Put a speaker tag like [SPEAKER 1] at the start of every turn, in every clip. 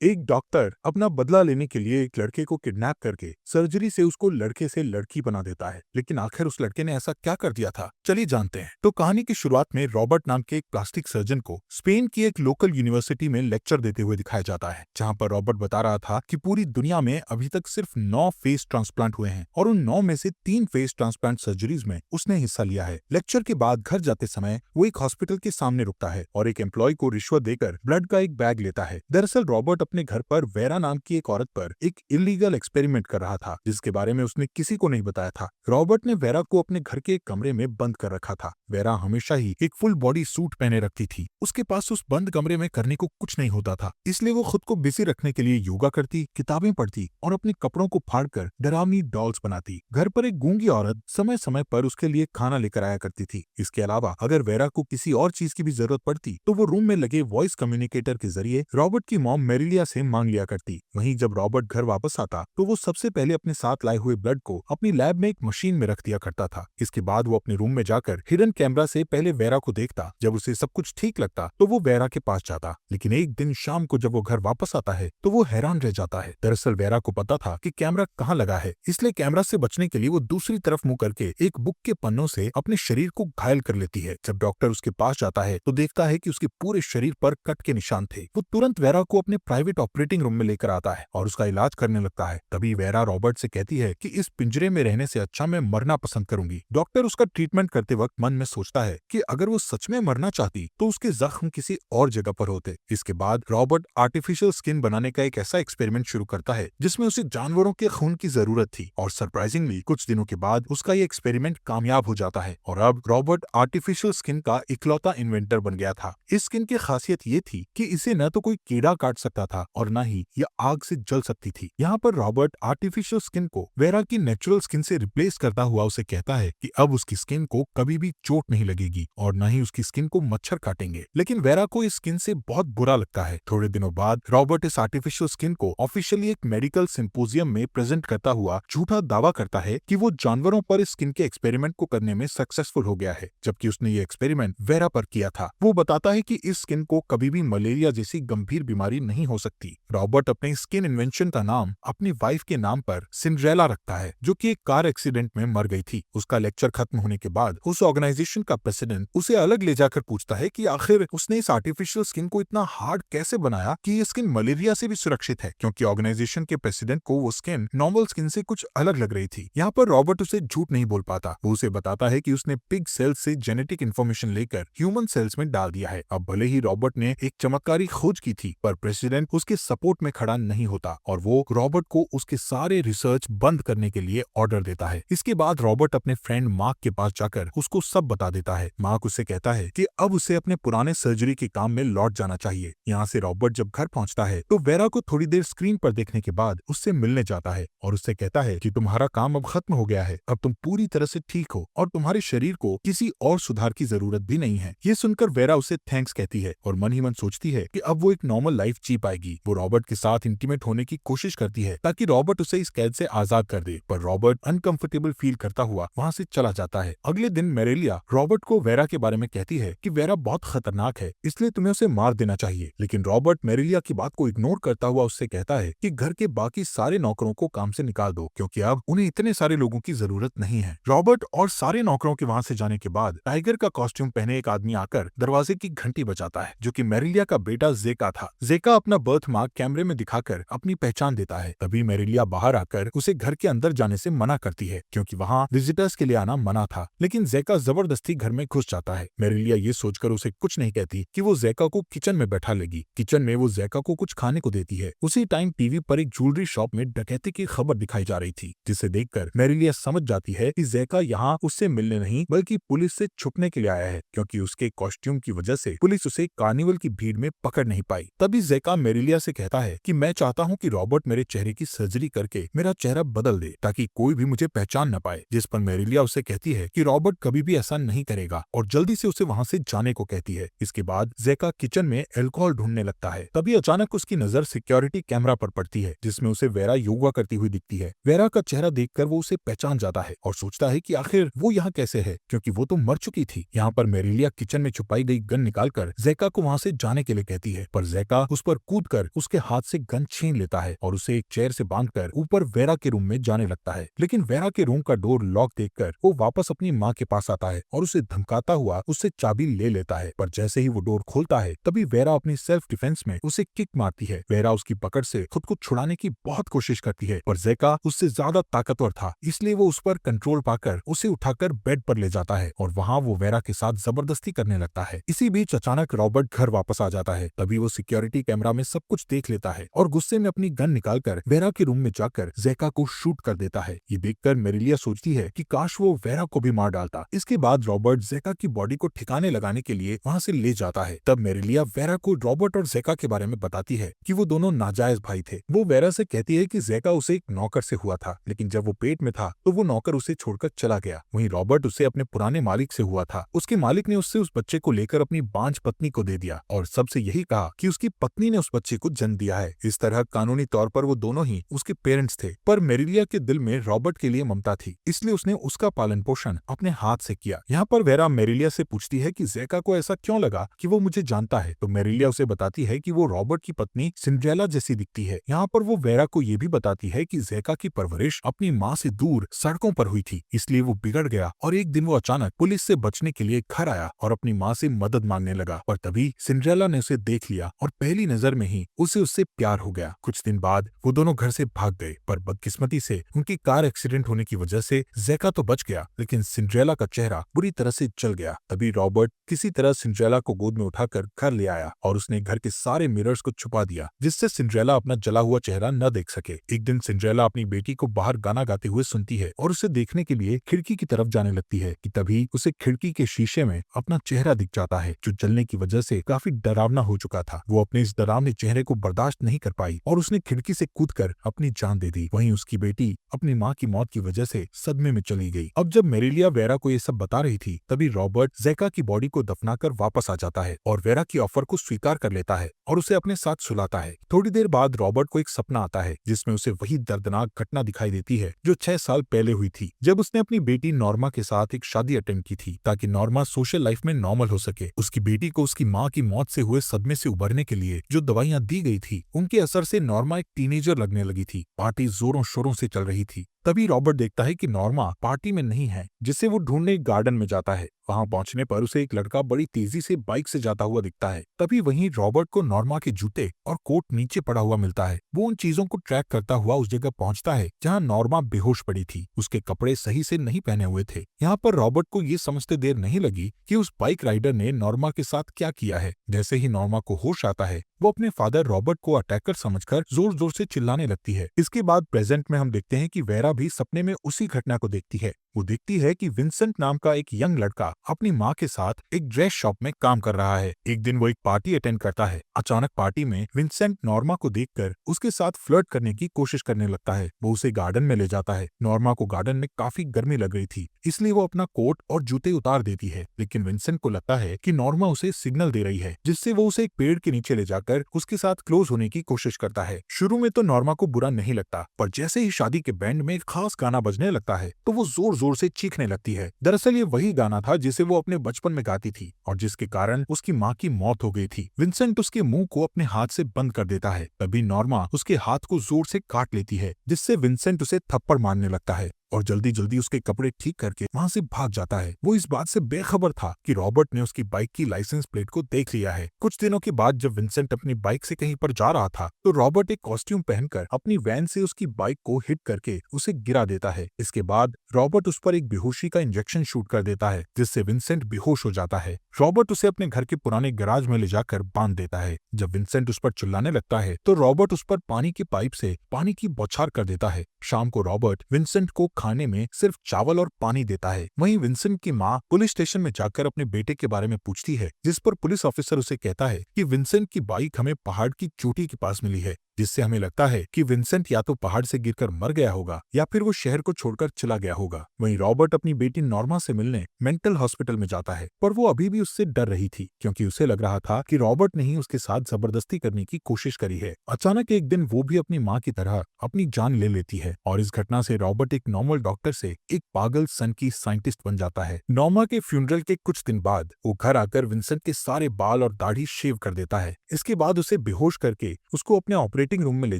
[SPEAKER 1] एक डॉक्टर अपना बदला लेने के लिए एक लड़के को किडनैप करके सर्जरी से उसको लड़के से लड़की बना देता है। लेकिन आखिर उस लड़के ने ऐसा क्या कर दिया था, चलिए जानते हैं। तो कहानी की शुरुआत में रॉबर्ट नाम के एक प्लास्टिक सर्जन को स्पेन की एक लोकल यूनिवर्सिटी में लेक्चर देते हुए दिखाया जाता है, जहां पर रॉबर्ट बता रहा था कि पूरी दुनिया में अभी तक सिर्फ 9 फेस ट्रांसप्लांट हुए हैं और उन 9 में से 3 फेस ट्रांसप्लांट सर्जरीज में उसने हिस्सा लिया है। लेक्चर के बाद घर जाते समय वो एक हॉस्पिटल के सामने रुकता है और एक एम्प्लॉय को रिश्वत देकर ब्लड का एक बैग लेता है। दरअसल रॉबर्ट अपने घर पर वेरा नाम की एक औरत पर एक इलीगल एक्सपेरिमेंट कर रहा था, जिसके बारे में उसने किसी को नहीं बताया था। रॉबर्ट ने वेरा को अपने घर के एक कमरे में बंद कर रखा था। वेरा हमेशा ही एक फुल बॉडी सूट पहने रखती थी। उसके पास उस बंद कमरे में करने को कुछ नहीं होता था, इसलिए वो खुद को बिजी रखने के लिए योगा करती, किताबें पढ़ती और अपने कपड़ों को फाड़कर डरावनी डॉल्स बनाती। घर पर एक गूंगी औरत समय समय पर उसके लिए खाना लेकर आया करती थी। इसके अलावा अगर वेरा को किसी और चीज की भी जरूरत पड़ती तो वो रूम में लगे वॉइस कम्युनिकेटर के जरिए रॉबर्ट की मॉम मेरिलिया से मांग लिया करती। वहीं जब रॉबर्ट घर वापस आता तो वो सबसे पहले अपने साथ लाए हुए ब्लड को अपनी लैब में एक मशीन में रख दिया करता था। इसके बाद वो अपने रूम में जाकर हिडन कैमरा से पहले वेरा को देखता। जब उसे सब कुछ ठीक लगता तो वो वेरा के पास जाता। लेकिन एक दिन शाम को जब वो घर वापस आता है तो वो हैरान रह जाता है। दरअसल वेरा को पता था कि कैमरा कहाँ लगा है, इसलिए कैमरा से बचने के लिए वो दूसरी तरफ मुंह करके एक बुक के पन्नों से अपने शरीर को घायल कर लेती है। जब डॉक्टर उसके पास जाता है तो देखता है कि उसके पूरे शरीर पर कट के निशान थे। वो तुरंत वेरा को अपने प्राइवेट ऑपरेटिंग रूम में लेकर आता है और उसका इलाज करने लगता है। तभी वेरा रॉबर्ट से कहती है कि इस पिंजरे में रहने से अच्छा मैं मरना पसंद करूंगी। डॉक्टर उसका ट्रीटमेंट करते वक्त मन में सोचता है कि अगर वो सच में मरना चाहती तो उसके जख्म किसी और जगह पर होते। इसके बाद रॉबर्ट आर्टिफिशियल स्किन बनाने का एक ऐसा एक्सपेरिमेंट शुरू करता है जिसमें उसे जानवरों के खून की जरूरत थी और सरप्राइजिंगली कुछ दिनों के बाद उसका ये एक्सपेरिमेंट कामयाब हो जाता है और अब रॉबर्ट आर्टिफिशियल स्किन का इकलौता इन्वेंटर बन गया था। इस स्किन की खासियत ये थी कि इसे न तो कोई कीड़ा काट सकता था और न ही यह आग से जल सकती थी। यहाँ पर रॉबर्ट आर्टिफिशियल स्किन को वेरा की नेचुरल स्किन से रिप्लेस करता हुआ उसे कहता है कि अब उसकी स्किन को कभी भी चोट नहीं लगेगी और न ही उसकी स्किन को मच्छर काटेंगे। लेकिन वेरा को इस स्किन से बहुत बुरा लगता है। थोड़े दिनों बाद रॉबर्ट इस आर्टिफिशियल स्किन को ऑफिशियली एक मेडिकल सिंपोजियम में प्रेजेंट करता हुआ झूठा दावा करता है कि वो जानवरों पर इस स्किन के एक्सपेरिमेंट को करने में सक्सेसफुल हो गया है, जबकि उसने ये एक्सपेरिमेंट वेरा पर किया था। वो बताता है कि इस स्किन को कभी भी मलेरिया जैसी गंभीर बीमारी नहीं हो सकती। रॉबर्ट अपने स्किन इन्वेंशन का नाम अपनी वाइफ के नाम पर सिंड्रेला रखता है, जो कि एक कार एक्सीडेंट में मर गई थी। उसका लेक्चर खत्म होने के बाद उस ऑर्गेनाइजेशन का प्रेसिडेंट उसे अलग ले जाकर पूछता है कि आखिर उसने इस आर्टिफिशियल स्किन को इतना हार्ड कैसे बनाया कि ये स्किन मलेरिया से भी सुरक्षित है, क्योंकि ऑर्गेनाइजेशन के प्रेसिडेंट को वो स्किन नॉर्मल स्किन से कुछ अलग लग रही थी। यहाँ पर रॉबर्ट उसे झूठ नहीं बोल पाता। वो उसे बताता है कि उसने पिग सेल्स से जेनेटिक इंफॉर्मेशन लेकर ह्यूमन सेल्स में डाल दिया है। अब भले ही रॉबर्ट ने एक चमत्कारी खोज की थी, पर प्रेसिडेंट उसके सपोर्ट में खड़ा नहीं होता और वो रॉबर्ट को उसके सारे रिसर्च बंद करने के लिए ऑर्डर देता है। इसके बाद रॉबर्ट अपने फ्रेंड मार्क के पास जाकर उसको सब बता देता है। मार्क उससे कहता है कि अब उसे अपने पुराने सर्जरी के काम में लौट जाना चाहिए। यहाँ से रॉबर्ट जब घर पहुंचता है तो वेरा को थोड़ी देर स्क्रीन पर देखने के बाद उससे मिलने जाता है और उससे कहता है कि तुम्हारा काम अब खत्म हो गया है, अब तुम पूरी तरह से ठीक हो और तुम्हारे शरीर को किसी और सुधार की जरूरत भी नहीं है। ये सुनकर वेरा उसे थैंक्स कहती है और मन ही मन सोचती है कि अब वो एक नॉर्मल लाइफ जी पाएगी। वो रॉबर्ट के साथ इंटीमेट होने की कोशिश करती है ताकि रॉबर्ट उसे इस कैद से आजाद कर दे, पर रॉबर्ट अनकंफर्टेबल फील करता हुआ वहाँ से चला जाता है। अगले दिन मेरेलिया रॉबर्ट को वेरा के बारे में कहती है कि वेरा बहुत खतरनाक है, इसलिए तुम्हें उसे मार देना चाहिए। लेकिन रॉबर्ट मेरेलिया की बात को इग्नोर करता हुआ उससे कहता है कि घर के बाकी सारे नौकरों को काम से निकाल दो, क्योंकि अब उन्हें इतने सारे लोगों की जरूरत नहीं है। रॉबर्ट और सारे नौकरों के वहाँ से जाने के बाद टाइगर का कॉस्ट्यूम पहने एक आदमी आकर दरवाजे की घंटी बजाता है, जो कि मेरेलिया का बेटा जेका था। जेका अपना बर्थ मार्क कैमरे में दिखाकर अपनी पहचान देता है। तभी मेरेलिया बाहर आकर उसे घर के अंदर जाने से मना करती है, क्योंकि वहाँ विजिटर्स के लिए आना मना था। लेकिन जेका जबरदस्ती घर में घुस जाता है। मेरेलिया ये सोचकर उसे कुछ नहीं कहती कि वो जेका को किचन में बैठा लेगी। किचन में वो जेका को कुछ खाने को देती है। उसी टाइम टीवी पर एक ज्वेलरी शॉप में डकैती की खबर दिखाई जा रही थी, जिसे देखकर मेरेलिया समझ जाती है कि जेका यहाँ उससे मिलने नहीं बल्कि पुलिस से छुपने के लिए आया है, क्योंकि उसके कॉस्ट्यूम की वजह से पुलिस उसे कार्निवल की भीड़ में पकड़ नहीं पाई। तभी जेका मेरेलिया से कहता है कि मैं चाहता हूँ कि रॉबर्ट मेरे चेहरे की सर्जरी करके मेरा चेहरा बदल दे ताकि कोई भी मुझे पहचान न पाए। जिस पर मेरेलिया उसे कहती है कि रॉबर्ट कभी भी ऐसा नहीं करेगा और जल्दी से उसे वहाँ से जाने को कहती है। इसके बाद जेका किचन में अल्कोहल ढूंढने लगता है। तभी अचानक उसकी नजर सिक्योरिटी कैमरा पर पड़ती है, जिसमें उसे वेरा योगा करती हुई दिखती है। वेरा का चेहरा देखकर वो उसे पहचान जाता है और सोचता है कि आखिर वो यहाँ कैसे है, क्योंकि वो तो मर चुकी थी। यहाँ पर मेरेलिया किचन में छुपाई गई गन निकालकर जेका को वहाँ से जाने के लिए कहती है, पर जेका उस पर कूद कूदकर उसके हाथ से गन छीन लेता है और उसे एक चेयर से बांधकर ऊपर वेरा के रूम में जाने लगता है। लेकिन वेरा के रूम का डोर लॉक देखकर वो वापस अपनी माँ के पास आता है और उसे धमकाता हुआ उससे चाबी ले लेता है। पर जैसे ही वो डोर खोलता है तभी वेरा अपनी सेल्फ डिफेंस में उसे किक मारती है। वेरा उसकी पकड़ से खुद को छुड़ाने की बहुत कोशिश करती है पर ज़ेका उससे ज्यादा ताकतवर था, इसलिए वो उस पर कंट्रोल पाकर उसे उठाकर बेड पर ले जाता है और वहाँ वो वेरा के साथ जबरदस्ती करने लगता है। इसी बीच अचानक रॉबर्ट घर वापस आ जाता है। तभी वो सिक्योरिटी कैमरा में सब कुछ देख लेता है और गुस्से में अपनी गन निकालकर वेरा के रूम में जाकर ज़ेका को शूट कर देता है। ये देखकर मेरिलिया सोचती है कि काश वो वेरा को भी मार डालता। इसके बाद रॉबर्ट ज़ेका की बॉडी को ठिकाने लगाने के लिए वहाँ से ले जाता है। तब मेरिलिया वेरा को रॉबर्ट और ज़ेका के बारे में बताती है कि वो दोनों नाजायज भाई थे। वो वेरा से कहती है कि ज़ेका उसे एक नौकर से हुआ था, लेकिन जब वो पेट में था तो वो नौकर उसे छोड़कर चला गया। वहीं रॉबर्ट उससे अपने पुराने मालिक से हुआ था। उसके मालिक ने उससे उस बच्चे को लेकर अपनी बांझ पत्नी को दे दिया और सबसे यही कहा कि उसकी पत्नी ने उस बच्चे को जन्म दिया है। इस तरह कानूनी तौर पर वो दोनों ही उसके पेरेंट्स थे, पर मेरिलिया के दिल में रॉबर्ट के लिए ममता थी, इसलिए उसने उसका पालन पोषण अपने हाथ से किया। यहाँ पर वेरा मेरिलिया से पूछती है कि ज़ेका को ऐसा क्यों लगा कि वो मुझे जानता है, तो मेरिलिया उसे बताती है कि वो रॉबर्ट की पत्नी सिंड्रेला जैसी दिखती है। यहाँ पर वो वेरा को ये भी बताती है कि ज़ेका की परवरिश अपनी माँ से दूर सड़कों पर हुई थी, इसलिए वो बिगड़ गया और एक दिन वो अचानक पुलिस से बचने के लिए घर आया और अपनी माँ से मदद मांगने लगा। पर तभी सिंड्रेला ने उसे देख लिया और पहली नजर में ही उसे उससे प्यार हो गया। कुछ दिन बाद वो दोनों घर से भाग गए, पर बदकिस्मती से उनकी कार एक्सीडेंट होने की वजह से ज़ेका तो बच गया, लेकिन सिंड्रेला का चेहरा बुरी तरह से जल गया। तभी रॉबर्ट किसी तरह सिंड्रेला को गोद में उठाकर घर ले आया और उसने घर के सारे मिरर्स को छुपा दिया, जिससे सिंड्रेला अपना जला हुआ चेहरा न देख सके। एक दिन सिंड्रेला अपनी बेटी को बाहर गाना गाते हुए सुनती है और उसे देखने के लिए खिड़की की तरफ जाने लगती है कि तभी उसे खिड़की के शीशे में अपना चेहरा दिख जाता है, जो जलने की वजह से काफी डरावना हो चुका था। वो अपने इस डरावने चेहरे को बर्दाश्त नहीं कर पाई और उसने खिड़की से कूदकर अपनी जान दे दी। वहीं उसकी बेटी अपनी माँ की मौत की वजह से सदमे में चली गई। अब जब मेरिलिया वेरा को ये सब बता रही थी तभी रॉबर्ट ज़ेका की बॉडी को दफनाकर वापस आ जाता है और वेरा की ऑफर को स्वीकार कर लेता है और उसे अपने साथ सुलाता है। थोड़ी देर बाद रॉबर्ट को एक सपना आता है जिसमें उसे वही दर्दनाक घटना दिखाई देती है जो 6 साल पहले हुई थी, जब उसने अपनी बेटी नॉर्मा के साथ एक शादी अटेंड की थी ताकि नॉर्मा सोशल लाइफ में नॉर्मल हो सके। उसकी बेटी को उसकी माँ की मौत से हुए सदमे से उबरने के लिए जो दवाइयाँ दी गई थी उनके असर से नॉर्मा एक टीनेजर लगने लगी थी। पार्टी जोरों शोरों से चल रही थी। तभी रॉबर्ट देखता है कि नॉर्मा पार्टी में नहीं है, जिसे वो ढूंढने एक गार्डन में जाता है। वहां पहुंचने पर उसे एक लड़का बड़ी तेजी से बाइक से जाता हुआ दिखता है। तभी वहीं रॉबर्ट को नॉर्मा के जूते और कोट नीचे पड़ा हुआ मिलता है। वो उन चीजों को ट्रैक करता हुआ उस जगह पहुंचता है जहां नॉर्मा बेहोश पड़ी थी। उसके कपड़े सही से नहीं पहने हुए थे। यहाँ पर रॉबर्ट को ये समझते देर नहीं लगी कि उस बाइक राइडर ने नॉर्मा के साथ क्या किया है। जैसे ही नॉर्मा को होश आता है वो अपने फादर रॉबर्ट को अटैकर समझकर जोर जोर से चिल्लाने लगती है। इसके बाद प्रेजेंट में हम देखते हैं कि वेरा भी सपने में उसी घटना को देखती है। वो देखती है कि विंसेंट नाम का एक यंग लड़का अपनी माँ के साथ एक ड्रेस शॉप में काम कर रहा है। एक दिन वो एक पार्टी अटेंड करता है। अचानक पार्टी में विंसेंट नॉर्मा को देखकर उसके साथ फ्लर्ट करने की कोशिश करने लगता है। वो उसे गार्डन में ले जाता है। नॉर्मा को गार्डन में काफी गर्मी लग रही थी, इसलिए वो अपना कोट और जूते उतार देती है, लेकिन विंसेंट को लगता है कि नॉर्मा उसे सिग्नल दे रही है, जिससे वो उसे एक पेड़ के नीचे ले जाकर उसके साथ क्लोज होने की कोशिश करता है। शुरू में तो नॉर्मा को बुरा नहीं लगता, पर जैसे ही शादी के बैंड में एक खास गाना बजने लगता है तो वो जोर जोर से चीखने लगती है। दरअसल ये वही गाना था जिसे वो अपने बचपन में गाती थी और जिसके कारण उसकी माँ की मौत हो गई थी। विंसेंट उसके मुंह को अपने हाथ से बंद कर देता है। तभी नॉर्मा उसके हाथ को जोर से काट लेती है, जिससे विंसेंट उसे थप्पड़ मारने लगता है और जल्दी जल्दी उसके कपड़े ठीक करके वहां से भाग जाता है। वो इस बात से बेखबर था कि रॉबर्ट ने उसकी बाइक की लाइसेंस प्लेट को देख लिया है। कुछ दिनों के बाद जब विंसेंट अपनी बाइक से कहीं पर जा रहा था तो रॉबर्ट एक कॉस्ट्यूम पहनकर अपनी वैन से उसकी बाइक को हिट करके उसे गिरा देता है। इसके बाद रॉबर्ट उस पर एक बेहोशी का इंजेक्शन शूट कर देता है, जिससे विंसेंट बेहोश हो जाता है। रॉबर्ट उसे अपने घर के पुराने गैराज में ले जाकर बांध देता है। जब विंसेंट उस पर चिल्लाने लगता है तो रॉबर्ट उस पर पानी की पाइप से पानी की बौछार कर देता है। शाम को रॉबर्ट विंसेंट को खाने में सिर्फ चावल और पानी देता है। वहीं विंसेंट की माँ पुलिस स्टेशन में जाकर अपने बेटे के बारे में पूछती है, जिस पर पुलिस ऑफिसर उसे कहता है कि विंसेंट की बाइक हमें पहाड़ की चोटी के पास मिली है, जिससे हमें लगता है कि विंसेंट या तो पहाड़ से गिरकर मर गया होगा या फिर वो शहर को छोड़कर चला गया होगा। वहीं रॉबर्ट अपनी बेटी नॉर्मा से मिलने मेंटल हॉस्पिटल में जाता है, पर वो अभी भी उससे डर रही थी क्योंकि उसे लग रहा था कि रॉबर्ट ने ही उसके साथ जबरदस्ती करने की कोशिश करी है। अचानक एक दिन वो भी अपनी माँ की तरह अपनी जान ले लेती है और इस घटना से रॉबर्ट एक नॉर्मल नॉर्मल डॉक्टर से एक पागल सन की साइंटिस्ट बन जाता है। नॉर्मा के फ्यूनरल के कुछ दिन बाद वो घर आकर विंसेंट के सारे बाल और दाढ़ी शेव कर देता है। इसके बाद उसे बेहोश करके उसको अपने ऑपरेटिंग रूम में ले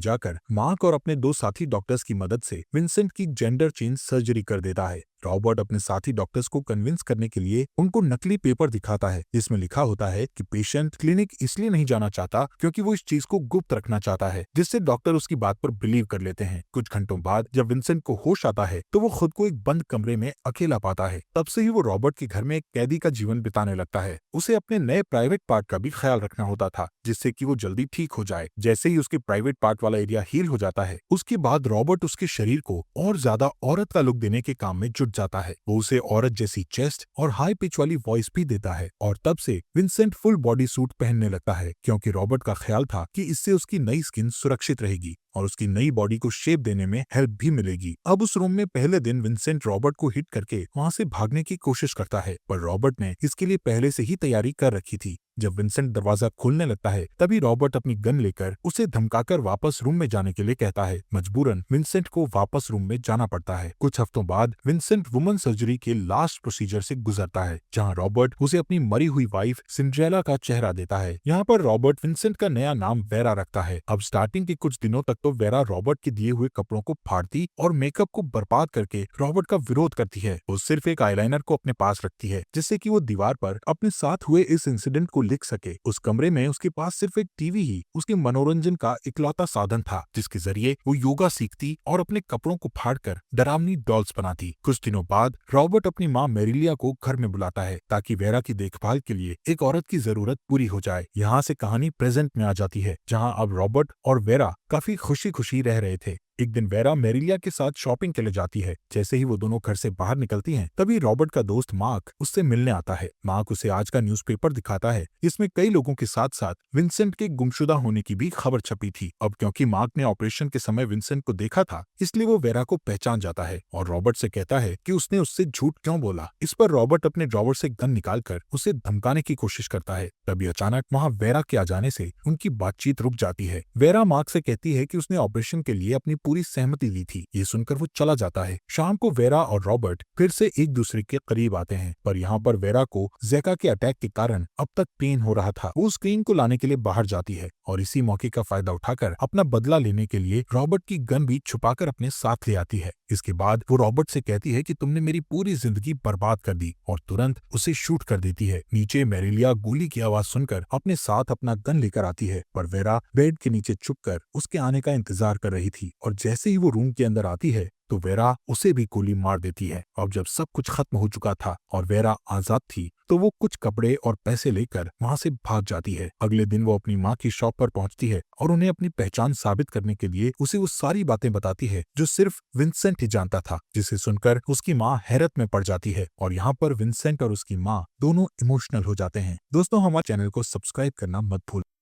[SPEAKER 1] जाकर मार्क और अपने 2 साथी डॉक्टर्स की मदद से विंसेंट की जेंडर चेंज सर्जरी कर देता है। रॉबर्ट अपने साथी डॉक्टर्स को कन्विंस करने के लिए उनको नकली पेपर दिखाता है जिसमें लिखा होता है कि पेशेंट क्लिनिक इसलिए नहीं जाना चाहता क्योंकि वो इस चीज को गुप्त रखना चाहता है, जिससे डॉक्टर उसकी बात पर बिलीव कर लेते हैं। कुछ घंटों बाद जब विंसेंट को होश आता है तो वो खुद को एक बंद कमरे में अकेला पाता है। तब से ही वो रॉबर्ट के घर में एक कैदी का जीवन बिताने लगता है। उसे अपने नए प्राइवेट पार्ट का भी ख्याल रखना होता था जिससे कि वो जल्दी ठीक हो जाए। जैसे ही उसके प्राइवेट पार्ट वाला एरिया हील हो जाता है उसके बाद रॉबर्ट उसके शरीर को और ज्यादा औरत का लुक देने के काम में जुट जाता है। वो उसे औरत जैसी चेस्ट और हाई पिच वाली वॉइस भी देता है और तब से विंसेंट फुल बॉडी सूट पहनने लगता है क्योंकि रॉबर्ट का ख्याल था कि इससे उसकी नई स्किन सुरक्षित रहेगी और उसकी नई बॉडी को शेप देने में हेल्प भी मिलेगी। अब उस रूम में पहले दिन विंसेंट रॉबर्ट को हिट करके वहां से भागने की कोशिश करता है, पर रॉबर्ट ने इसके लिए पहले से ही तैयारी कर रखी थी। जब विंसेंट दरवाजा खोलने लगता है तभी रॉबर्ट अपनी गन लेकर उसे धमकाकर वापस रूम में जाने के लिए कहता है। मजबूरन विंसेंट को वापस रूम में जाना पड़ता है। कुछ हफ्तों बाद विंसेंट वुमन सर्जरी के लास्ट प्रोसीजर से गुजरता है जहां रॉबर्ट उसे अपनी मरी हुई वाइफ सिंड्रेला का चेहरा देता है। यहाँ पर रॉबर्ट विंसेंट का नया नाम वेरा रखता है। अब स्टार्टिंग के कुछ दिनों तक तो वेरा रॉबर्ट के दिए हुए कपड़ों को फाड़ती और मेकअप को बर्बाद करके रॉबर्ट का विरोध करती है। वो सिर्फ एक आईलाइनर को अपने पास रखती है जिससे कि वो दीवार पर अपने साथ हुए इस इंसिडेंट को लिख सके। उस कमरे में उसके पास सिर्फ एक टीवी ही उसके मनोरंजन का इकलौता साधन था जिसके जरिए वो योगा सीखती और अपने कपड़ों को फाड़कर डरावनी डॉल्स बनाती। कुछ दिनों बाद रॉबर्ट अपनी माँ मेरिलिया को घर में बुलाता है ताकि वेरा की देखभाल के लिए एक औरत की जरूरत पूरी हो जाए। यहाँ से कहानी प्रेजेंट में आ जाती है जहाँ अब रॉबर्ट और वेरा काफी खुशी खुशी रह रहे थे। एक दिन वेरा मेरिलिया के साथ शॉपिंग के लिए जाती है। जैसे ही वो दोनों घर से बाहर निकलती हैं, तभी रॉबर्ट का दोस्त मार्क उससे मिलने आता है। मार्क उसे आज का न्यूज़पेपर दिखाता है जिसमें कई लोगों के साथ साथ विंसेंट के गुमशुदा होने की भी खबर छपी थी। अब क्योंकि मार्क ने ऑपरेशन के समय विंसेंट को देखा था इसलिए वो वेरा को पहचान जाता है और रॉबर्ट से कहता है कि उसने उससे झूठ क्यों बोला। इस पर रॉबर्ट अपने ड्रॉवर से गन निकालकर उसे धमकाने की कोशिश करता है। तभी अचानक वहाँ वेरा के आ जाने से उनकी बातचीत रुक जाती है। वेरा मार्क से कहती है कि उसने ऑपरेशन के लिए अपनी पूरी सहमति ली थी। ये सुनकर वो चला जाता है। शाम को वेरा और रॉबर्ट फिर से एक दूसरे के करीब आते हैं, पर यहाँ पर वेरा को ज़ेका के अटैक के कारण अब तक पेन हो रहा था। वो स्क्रीन को लाने के लिए बाहर जाती है और इसी मौके का फायदा उठाकर अपना बदला लेने के लिए रॉबर्ट की गन भी छुपाकर अपने साथ ले आती है। इसके बाद वो रॉबर्ट से कहती है कि तुमने मेरी पूरी जिंदगी बर्बाद कर दी और तुरंत उसे शूट कर देती है। नीचे मेरिलिया गोली की आवाज सुनकर अपने साथ अपना गन लेकर आती है, पर वेरा बेड के नीचे छुपकर उसके आने का इंतजार कर रही थी और जैसे ही वो रूम के अंदर आती है तो वेरा उसे भी गोली मार देती है। अब जब सब कुछ खत्म हो चुका था और वेरा आजाद थी तो वो कुछ कपड़े और पैसे लेकर वहां से भाग जाती है। अगले दिन वो अपनी माँ की शॉप पर पहुंचती है और उन्हें अपनी पहचान साबित करने के लिए उसे वो सारी बातें बताती है जो सिर्फ विंसेंट ही जानता था, जिसे सुनकर उसकी माँ हैरत में पड़ जाती है और यहाँ पर विंसेंट और उसकी माँ दोनों इमोशनल हो जाते हैं। दोस्तों, हमारे चैनल को सब्सक्राइब करना मत भूल।